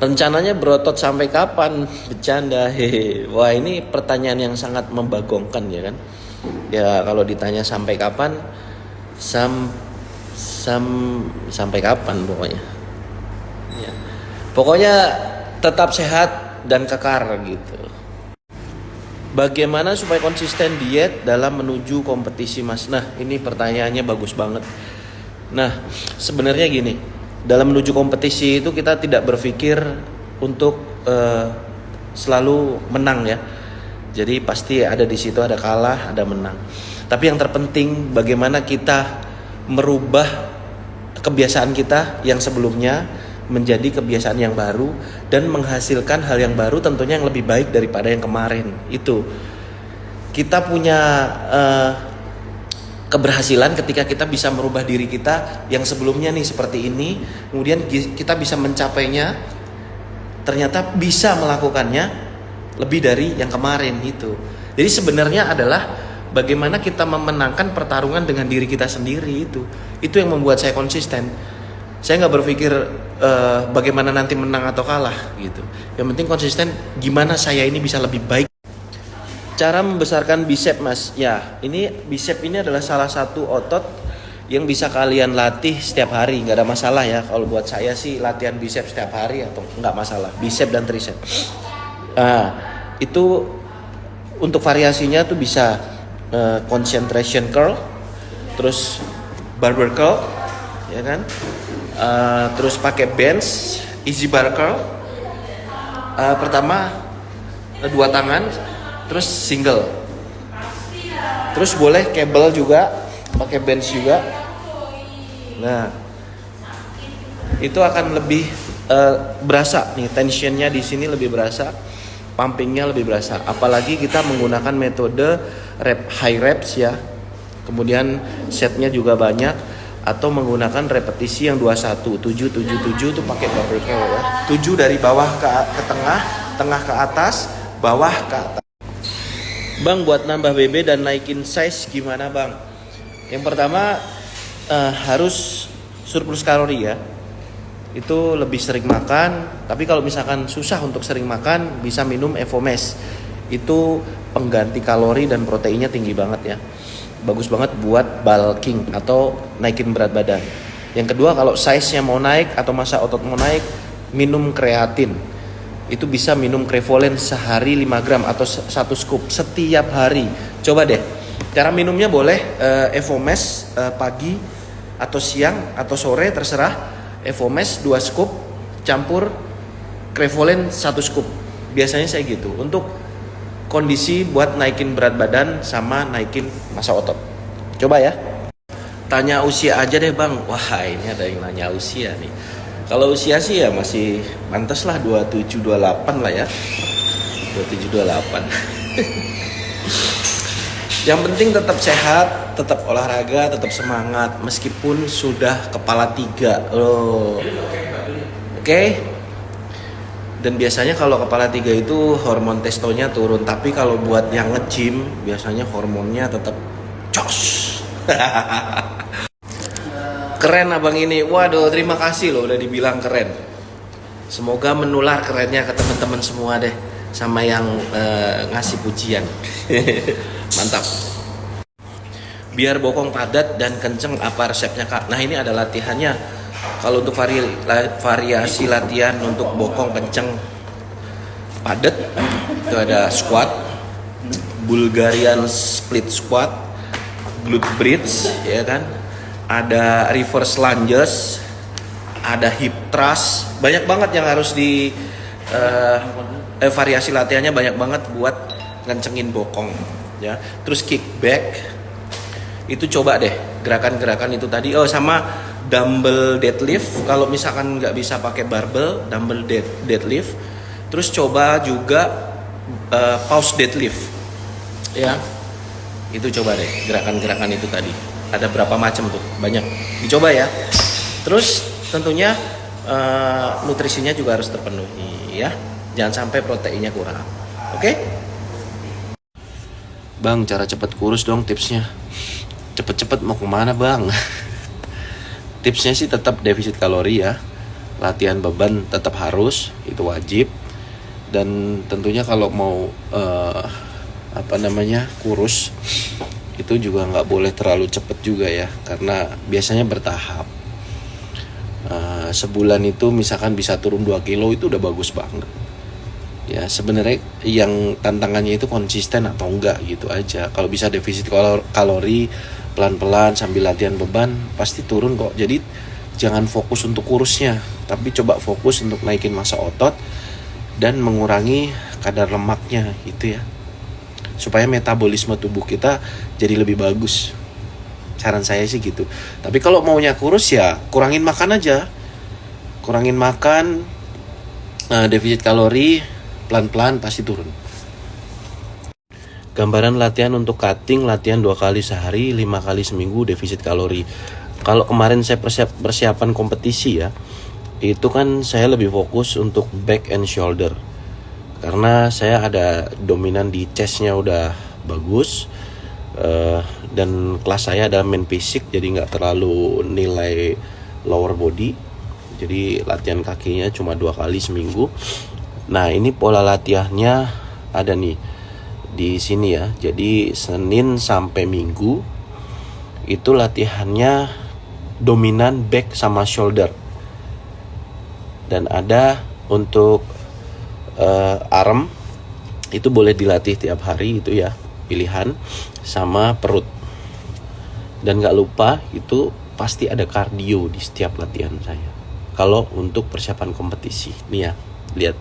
Rencananya berotot sampai kapan? Bercanda, hehe. Wah, ini pertanyaan yang sangat membagongkan ya kan? Ya kalau ditanya sampai kapan, sam, sampai kapan pokoknya. Ya. Pokoknya tetap sehat dan kekar gitu. Bagaimana supaya konsisten diet dalam menuju kompetisi, Mas? Nah, ini pertanyaannya bagus banget. Nah, sebenarnya gini, dalam menuju kompetisi itu kita tidak berpikir untuk selalu menang ya. Jadi pasti ada di situ, ada kalah, ada menang. Tapi yang terpenting bagaimana kita merubah kebiasaan kita yang sebelumnya menjadi kebiasaan yang baru dan menghasilkan hal yang baru, tentunya yang lebih baik daripada yang kemarin. Itu kita punya keberhasilan ketika kita bisa merubah diri kita yang sebelumnya nih seperti ini, kemudian kita bisa mencapainya, ternyata bisa melakukannya lebih dari yang kemarin itu. Jadi sebenarnya adalah bagaimana kita memenangkan pertarungan dengan diri kita sendiri itu yang membuat saya konsisten. Saya nggak berpikir bagaimana nanti menang atau kalah gitu. Yang penting konsisten, gimana saya ini bisa lebih baik. Cara membesarkan bicep, Mas. Ya, ini bicep ini adalah salah satu otot yang bisa kalian latih setiap hari, nggak ada masalah ya. Kalau buat saya sih latihan bicep setiap hari atau nggak masalah. Bicep dan tricep. Itu untuk variasinya tuh bisa concentration curl, terus barbell curl, ya kan? Terus pakai bench, easy bar curl. Pertama dua tangan, terus single. Terus boleh cable juga, pakai bench juga. Nah, itu akan lebih berasa nih, tensionnya di sini lebih berasa, pumpingnya lebih berasa. Apalagi kita menggunakan metode high reps ya. Kemudian setnya juga banyak. Atau menggunakan repetisi yang 21, 7, 7, 7 itu pakai barbell curl ya. 7 dari bawah ke tengah, tengah ke atas, bawah ke atas. Bang, buat nambah BB dan naikin size gimana, Bang? Yang pertama harus surplus kalori ya. Itu lebih sering makan, tapi kalau misalkan susah untuk sering makan, bisa minum Evomesh. Itu pengganti kalori dan proteinnya tinggi banget ya. Bagus banget buat bulking atau naikin berat badan. Yang kedua, kalau size-nya mau naik atau massa otot mau naik, minum kreatin. Itu bisa minum Crevolen sehari 5 gram atau 1 scoop setiap hari. Coba deh. Cara minumnya boleh Evomesh pagi atau siang atau sore terserah. Evomesh 2 scoop campur Crevolen 1 scoop. Biasanya saya gitu. Untuk kondisi buat naikin berat badan sama naikin massa otot. Coba ya. Tanya usia aja deh, Bang. Wah, ini ada yang nanya usia nih. Kalau usia sih ya masih pantas lah 27 28 lah ya. 27 28. Yang penting tetap sehat, tetap olahraga, tetap semangat meskipun sudah kepala 3. Oke? Dan biasanya kalau kepala 3 itu hormon testonya turun. Tapi kalau buat yang nge-gym, biasanya hormonnya tetap jos. Keren abang ini. Waduh, terima kasih loh udah dibilang keren. Semoga menular kerennya ke teman-teman semua deh. Sama yang ngasih pujian. Mantap. Biar bokong padat dan kenceng, apa resepnya, Kak? Nah, ini ada latihannya. Kalau untuk variasi latihan untuk bokong kenceng padat, itu ada squat, Bulgarian split squat, glute bridge, ya kan? Ada reverse lunges, ada hip thrust. Banyak banget yang harus di variasi latihannya banyak banget buat ngencengin bokong, ya. Terus kickback, itu coba deh gerakan-gerakan itu tadi. Oh, sama dumbbell deadlift. Kalau misalkan nggak bisa pakai barbell, dumbbell deadlift. Terus coba juga pause deadlift, ya. Itu coba deh gerakan-gerakan itu tadi. Ada berapa macam tuh? Banyak. Dicoba ya. Terus tentunya nutrisinya juga harus terpenuhi, ya. Jangan sampai proteinnya kurang. Oke? Bang, cara cepet kurus dong tipsnya. Cepet-cepet mau kemana, Bang? Tipsnya sih tetap defisit kalori ya. latihan beban tetap harus, itu wajib. Dan tentunya kalau mau kurus itu juga nggak boleh terlalu cepet juga ya, karena biasanya bertahap. Sebulan itu misalkan bisa turun 2 kilo itu udah bagus banget ya. Sebenarnya yang tantangannya itu konsisten atau enggak gitu aja. Kalau bisa defisit kalori pelan-pelan sambil latihan beban, pasti turun kok. Jadi jangan fokus untuk kurusnya, tapi coba fokus untuk naikin massa otot dan mengurangi kadar lemaknya gitu ya, supaya metabolisme tubuh kita jadi lebih bagus. Saran saya sih gitu. Tapi kalau maunya kurus ya kurangin makan aja, kurangin makan, defisit kalori, pelan-pelan pasti turun. Gambaran latihan untuk cutting, latihan 2 kali sehari, 5 kali seminggu, defisit kalori. Kalau kemarin saya persiapan kompetisi ya, itu kan saya lebih fokus untuk back and shoulder, karena saya ada dominan di chestnya udah bagus, dan kelas saya adalah main basic, jadi nggak terlalu nilai lower body. Jadi latihan kakinya cuma 2 kali seminggu. Nah ini pola latihannya ada nih di sini ya. Jadi Senin sampai Minggu itu latihannya dominan back sama shoulder. Dan ada untuk arm itu boleh dilatih tiap hari itu ya, pilihan, sama perut. Dan gak lupa itu pasti ada kardio di setiap latihan saya kalau untuk persiapan kompetisi. Nih ya, lihat.